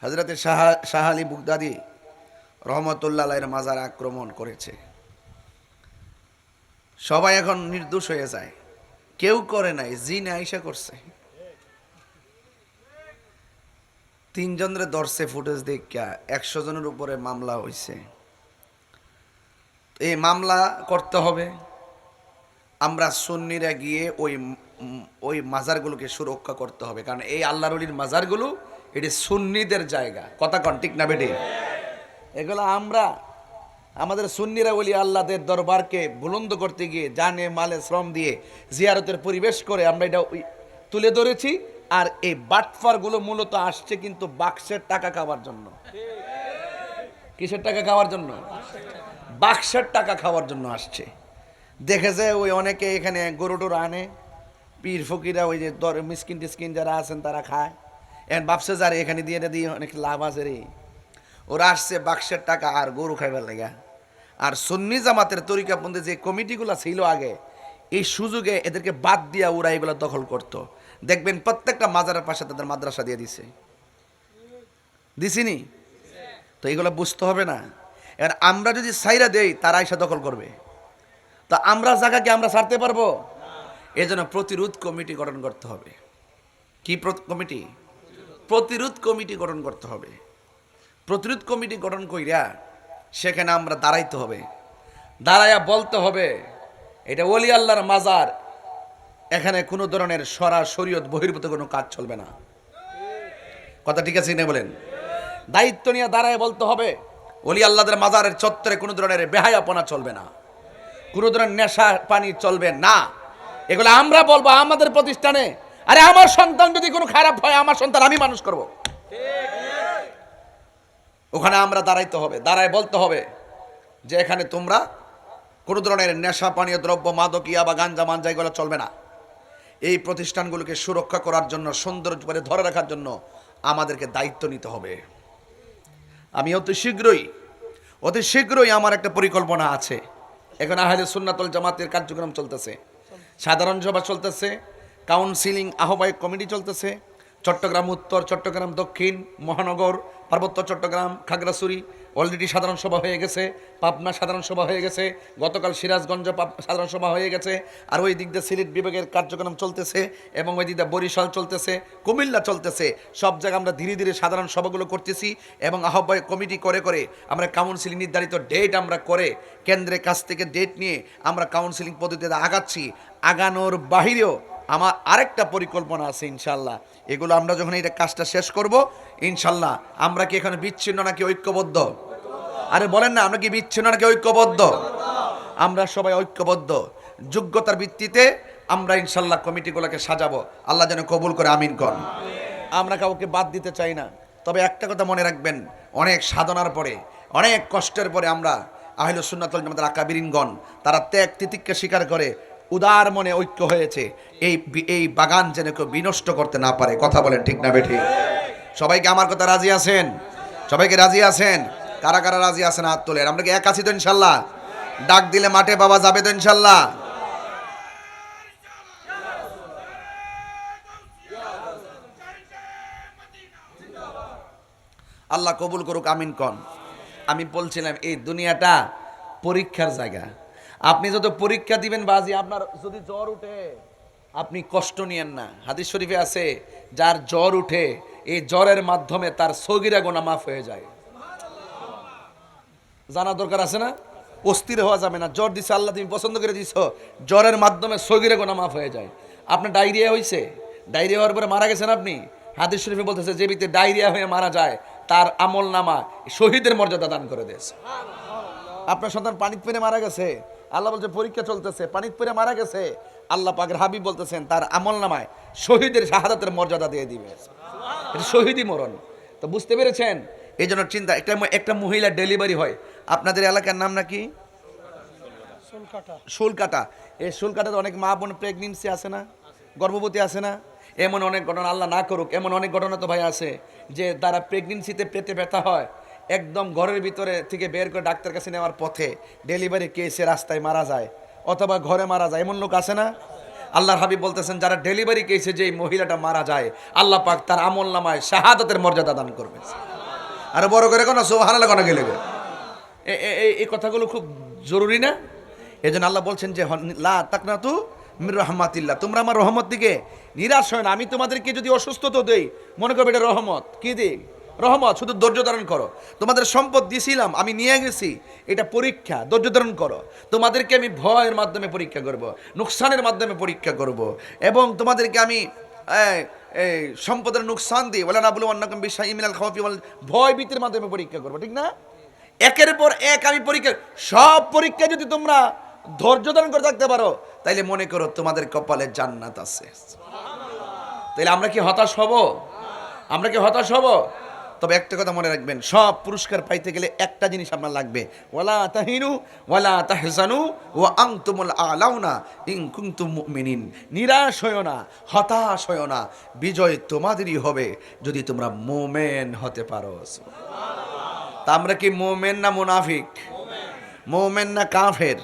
হযরতে শাহ আলী বুগদাদি রহমতুল্লাহ আলাইহির মাজার আক্রমণ করেছে। সবাই এখন নির্দোষ হয়ে যায়, কেউ করে নাই, জিন আয়েশা করছে। তিনজনের ধরছে ফুটেজ দেখা, 100 জনের উপরে মামলা হয়েছে। এই মামলা করতে হবে, আমরা সুন্নিরা গিয়ে ওই মাজারগুলোকে সুরক্ষা করতে হবে, কারণ এই আল্লাহর ওলির মাজারগুলো এটি সুন্নিদের জায়গা। কথা কন ঠিক না বেটি? এগুলো আমরা আমাদের সুন্নিরা ওলি আল্লাহদের দরবারকে বুলন্দ করতে গিয়ে জানে মালে শ্রম দিয়ে জিয়ারতের পরিবেশ করে আমরা এটা তুলে ধরেছি। আর এই বাটফারগুলো মূলত আসছে কিন্তু বাক্সের টাকা খাওয়ার জন্য। কিসের টাকা খাওয়ার জন্য? বাক্সের টাকা খাওয়ার জন্য আসছে। দেখেছে ওই অনেকে এখানে গরু টরু আনে, পীর ফকিরা ওই যে মিসকিন টিসকিন যারা আছেন তারা খায়। এখন ভাবছে যারে এখানে দিয়ে দিয়ে অনেক লাভ আছে রে, ওরা আসছে বাক্সের টাকা আর গরু খাইবার লেগা। আর সুন্নি জামাতের তরিকাপন্থী যে কমিটিগুলো ছিল আগে, এই সুযোগে এদেরকে বাদ দিয়া ওরা এগুলো দখল করতো। দেখবেন প্রত্যেকটা মাজারের পাশে তাদের মাদ্রাসা দিয়ে দিছিনি? তো এগুলো বুঝতে হবে না। এবার আমরা যদি সাইরা দেই তারা এসে দখল করবে, তা আমরা জায়গাকে আমরা ছাড়তে পারবো? এই জন্য প্রতিরোধ কমিটি গঠন করতে হবে। কি কমিটি? প্রতিরোধ কমিটি গঠন করতে হবে। প্রতিরোধ কমিটি গঠন কইরা সেখানে আমরা দাঁড়াইতে হবে, দাঁড়াইয়া বলতে হবে এটা ওলি আল্লাহর মাজার, এখানে কোনো ধরনের শরীয়ত বহির্ভূত কোনো কাজ চলবে না। কথা ঠিক আছে না বলেন? দায়িত্ব নিয়ে দাঁড়ায় বলতে হবে ওলি আল্লাহদের মাজারের চত্বরে কোনো ধরনের বেহায়াপনা চলবে না, কোনো ধরনের নেশা পানি চলবে না। এগুলো আমরা বলবো আমাদের প্রতিষ্ঠানে। আরে আমার সন্তান যদি কোনো খারাপ হয়, আমার সন্তান আমি মানুষ করব, ওখানে আমরা দাঁড়াইতে হবে, দাঁড়ায় বলতে হবে যে এখানে তোমরা কোনো ধরনের নেশা পানীয় দ্রব্য, মাদকিয়া বা গাঞ্জা মাঞ্জা এগুলো চলবে না। এই প্রতিষ্ঠানগুলোকে সুরক্ষা করার জন্য, সৌন্দর্য করে ধরে রাখার জন্য আমাদেরকে দায়িত্ব নিতে হবে। আমি অতি শীঘ্রই আমার একটা পরিকল্পনা আছে। এখন আহলে সুন্নাতুল জামাতের কার্যক্রম চলতেছে, সাধারণ সভা চলতেছে, কাউন্সিলিং আহ্বায়ক কমিটি চলতেছে। চট্টগ্রাম উত্তর, চট্টগ্রাম দক্ষিণ, মহানগর, পার্বত্য চট্টগ্রাম, খাগড়াছড়ি অলরেডি সাধারণ সভা হয়ে গেছে, পাবনা সাধারণ সভা হয়ে গেছে, গতকাল সিরাজগঞ্জ সাধারণ সভা হয়ে গেছে। আর ওই দিক দিয়ে সিলেট বিভাগের কার্যক্রম চলতেছে, এবং ওই দিক দিয়ে বরিশাল চলতেছে, কুমিল্লা চলতেছে। সব জায়গায় আমরা ধীরে ধীরে সাধারণ সভাগুলো করতেছি, এবং আহ্বায়ক কমিটি করে করে আমরা কাউন্সিলিং নির্ধারিত ডেট আমরা করে কেন্দ্রের কাছ থেকে ডেট নিয়ে আমরা কাউন্সিলিং পদ্ধতিতে আগাচ্ছি। আগানোর বাহিরেও আমার আরেকটা পরিকল্পনা আছে ইনশাল্লাহ। এগুলো আমরা যখন এটা কাজটা শেষ করব ইনশাল্লাহ, আমরা কি এখানে বিচ্ছিন্ন নাকি ঐক্যবদ্ধ? আরে বলেন না, আমরা কি বিচ্ছিন্ন নাকি ঐক্যবদ্ধ? আমরা সবাই ঐক্যবদ্ধ। যোগ্যতার ভিত্তিতে আমরা ইনশাল্লাহ কমিটিগুলোকে সাজাবো। আল্লাহ যেন কবুল করে, আমিন কর। আমরা কাউকে বাদ দিতে চাই না, তবে একটা কথা মনে রাখবেন, অনেক সাধনার পরে, অনেক কষ্টের পরে আমরা আহলে সুন্নাতুল জামাতের আকাবিরিনগণ তারা ত্যাগ তিতিক্ষা স্বীকার করে উদার মনে ঐক্য হয়েছে। এই বাগান যেন কেউ বিনষ্ট করতে না পারে। কথা বলেন ঠিক না বেঠিক? সবাইকে আমার কথা রাজি আছেন? সবাইকে রাজি আছেন? কারা কারা রাজি আছেন হাত তোলেন। আমরা কি এক আছি তো ইনশাল্লাহ? ডাক দিলে মাঠে বাবা যাবে তো ইনশাল্লাহ? আল্লাহ কবুল করুক, আমিন কন। আমি বলছিলাম এই দুনিয়াটা পরীক্ষার জায়গা। আপনি যত পরীক্ষা দিবেন বাজি, আপনার যদি জ্বর উঠে আপনি কষ্ট নিয়েন না। হাদিস শরীফে আছে যার জ্বর উঠে এই জ্বরের মাধ্যমে তার সগীরা গুনাহ মাফ হয়ে যায়। জানা দরকার আছে না? অস্থির হওয়া যাবে না। জ্বর দিছে আল্লাহ, তুমি পছন্দ করে দিছ, জ্বরের মাধ্যমে সগীরা গুনাহ মাফ হয়ে যায়। আপনার ডায়রিয়া হয়েছে, ডায়রিয়া হওয়ার পরে মারা গেছেন আপনি, হাদিস শরীফে বলতেছে যে ব্যক্তি ডায়রিয়া হয়ে মারা যায় তার আমল নামা শহীদের মর্যাদা দান করে দিয়েছে। আপনার সন্তান পানিতে পড়ে মারা গেছে, আল্লাহ বলছে পরীক্ষা চলতেছে, পানিতে পড়ে মারা গেছে, আল্লাহ পাকের হাবিব বলতেছেন তার আমল নামায় শহীদের শাহাদাতের মর্যাদা দিয়ে দিবে। এটা শহীদি মরণ। তো বুঝতে পেরেছেন? এই জন্য চিন্তা, একটা মহিলা ডেলিভারি হয়, আপনাদের এলাকার নাম নাকি শুলকাটা। এই শুলকাটাতে অনেক মা বোন প্রেগনেন্সি আছে না, গর্ভবতী আছে না? এমন অনেক ঘটনা, আল্লাহ না করুক, এমন অনেক ঘটনা তো ভাই আছে যে তারা প্রেগনেন্সিতে পেটে ব্যথা হয়, একদম ঘরের ভিতরে থেকে বের করে ডাক্তার কাছে নেওয়ার পথে ডেলিভারি কেসে রাস্তায় মারা যায়, অথবা ঘরে মারা যায়। এমন লোক আছে না? আল্লাহর হাবিব বলতেছেন যারা ডেলিভারি কেসে যে মহিলাটা মারা যায়, আল্লাহ পাক তার আমল নামায় শাহাদাতের মর্যাদা দান করবে। আর বড় করে কোনো সুবহানাল্লাহ কোনো গেলে এই কথাগুলো খুব জরুরি না? এই জন্য আল্লাহ বলছেন যে লা তাকনাতু মির রাহমাতিল্লাহ, তোমরা আমার রহমত দিকে নিরাশ হয় না। আমি তোমাদেরকে যদি অসুস্থতা দেই, মনে করবে এটা রহমত। কি দিই? রহমত। শুধু ধৈর্য ধারণ করো। তোমাদের সম্পদ দিয়েছিলাম, আমি নিয়ে গেছি, এটা পরীক্ষা, ধৈর্য ধারণ করো। তোমাদেরকে আমি ভয়ের মাধ্যমে পরীক্ষা করব, নুকসানের মাধ্যমে পরীক্ষা করব, এবং তোমাদেরকে আমি এই সম্পদের নুকসান দিই, বলে না বলে অন্যকম বিষয় ইমিনাল খাওয়াফি, ভয় ভীতির মাধ্যমে পরীক্ষা করবো, ঠিক না? একের পর এক আমি পরীক্ষা, সব পরীক্ষা যদি তোমরা ধৈর্য ধারণ করে থাকতে পারো, তাইলে মনে করো তোমাদের কপালে জান্নাত আছে। তাইলে আমরা কি হতাশ হব? আমরা কি হতাশ হব? তবে একটা কথা মনে রাখবেন, সব পুরস্কার পাইতে গেলে একটা জিনিস আপনার লাগবে, ওয়ালা তাহিনু ওয়ালা তাহজানু ওয়া আনতুমুল আলাউনা ইন কুনতুম মুমিনিন। নিরাশ হয়ো না, হতাশ হয়ো না, বিজয় তোমাদেরই হবে যদি তোমরা মুমিন হতে পারো। তা আমরা কি মুমিন না মুনাফিক? মুমিন না কাফের?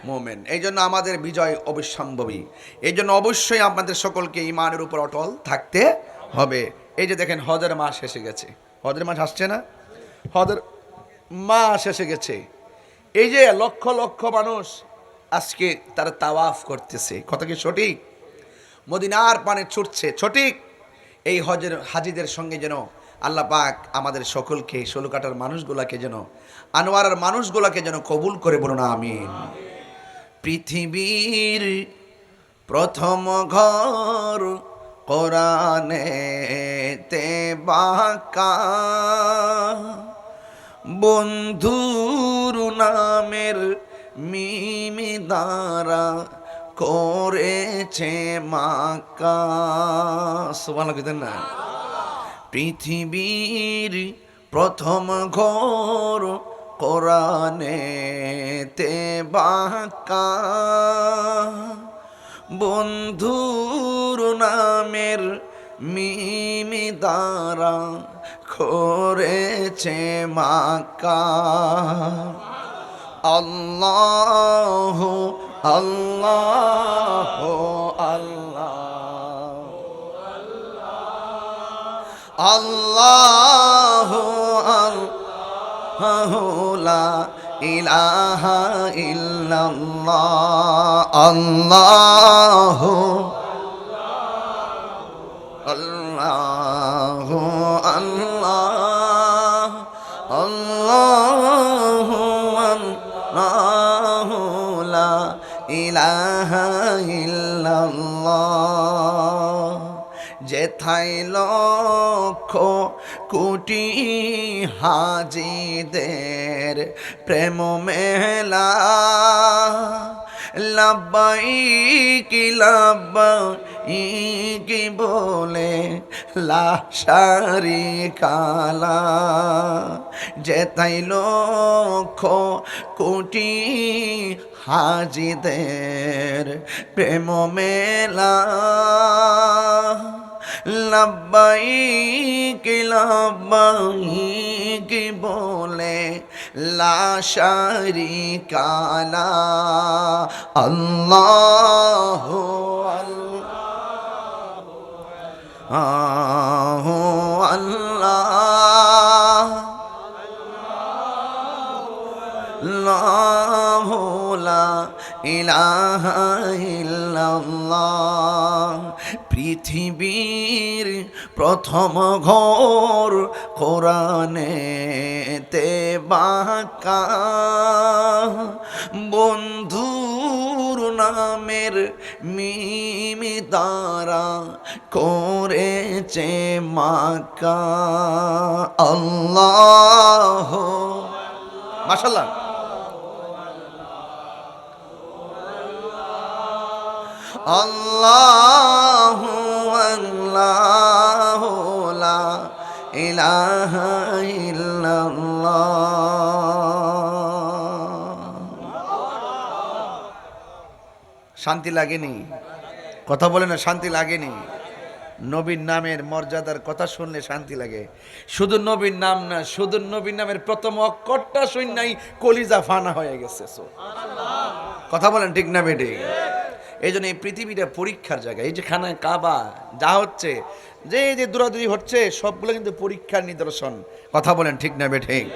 মুমিন। এই জন্য আমাদের বিজয় অবশ্যম্ভাবী। এই জন্য অবশ্যই আপনাদের সকলকে ঈমানের উপর অটল থাকতে হবে। এই যে দেখেন, হজের মাস এসে গেছে। হজের মাস আসছে না? হজের মাস এসে গেছে। এই যে লক্ষ লক্ষ মানুষ আজকে তারা তাওয়াফ করতেছে, কথা কি সঠিক? মদিনার পানে ছুটছে, সঠিক। এই হজের হাজিদের সঙ্গে যেন আল্লাহ পাক আমাদের সকলকে, ষোলকাটার মানুষগুলাকে যেন, আনোয়ারার মানুষগুলাকে যেন কবুল করে, বলুন আমিন। পৃথিবীর প্রথম ঘর কোরআনেতে বাঁকা, বন্ধুর নামের মিমি দ্বারা করেছে মাকা। সুবহানাল্লাহ না? পৃথিবীর প্রথম ঘর কোরআনেতে বাঁকা, বন্ধুর নামের মিমি দ্বারা করেছে মাকা। আল্লাহ আল্লাহ আল্লাহ আল্লাহ আল্লাহ লা ইলাহা ইল্লাল্লাহ। আল্লাহ আল্লাহ আল্লাহ আল্লাহ আল্লাহ লা ইলাহা ইল্লাল্লাহ। যেথায় লক্ষ কোটি হাজিদের প্রেম মেলা, লাব্বাইকি লাব্বাইকি বলে লা শারিকা লা। যেথায় লক্ষ কোটি হাজিদের প্রেম মেলা, লাব্বাইকি লাব্বাইকি বলে লা শারিকা লা। আল্লাহু আল্লাহ আল্লাহ আল্লাহু লা ইলাহা ইল্লাল্লাহ। পৃথিবীর প্রথম ঘর কোরআনেতে বাঁকা, বন্ধুর নামের মিমি দ্বারা করেছে মাকা। আল্লাহ, মাশাআল্লাহ। আল্লাহ আল্লাহ লা ইলাহা ইল্লাল্লাহ। শান্তি লাগেনি? কথা বলে না, শান্তি লাগেনি? নবীর নামের মর্যাদার কথা শুনলে শান্তি লাগে। শুধু নবীর নাম না, শুধু নবীর নামের প্রথম অক্ষরটা শুননাই কলিজা ফানা হয়ে গেছে। কথা বলেন ঠিক না বেটি? এই জন্য এই পৃথিবীটা পরীক্ষার জায়গা। এই যে খানা কাবা যা হচ্ছে, যে দূরাদূরি হচ্ছে, সবগুলো কিন্তু পরীক্ষার নিদর্শন। কথা বলেন ঠিক না বে ঠিক?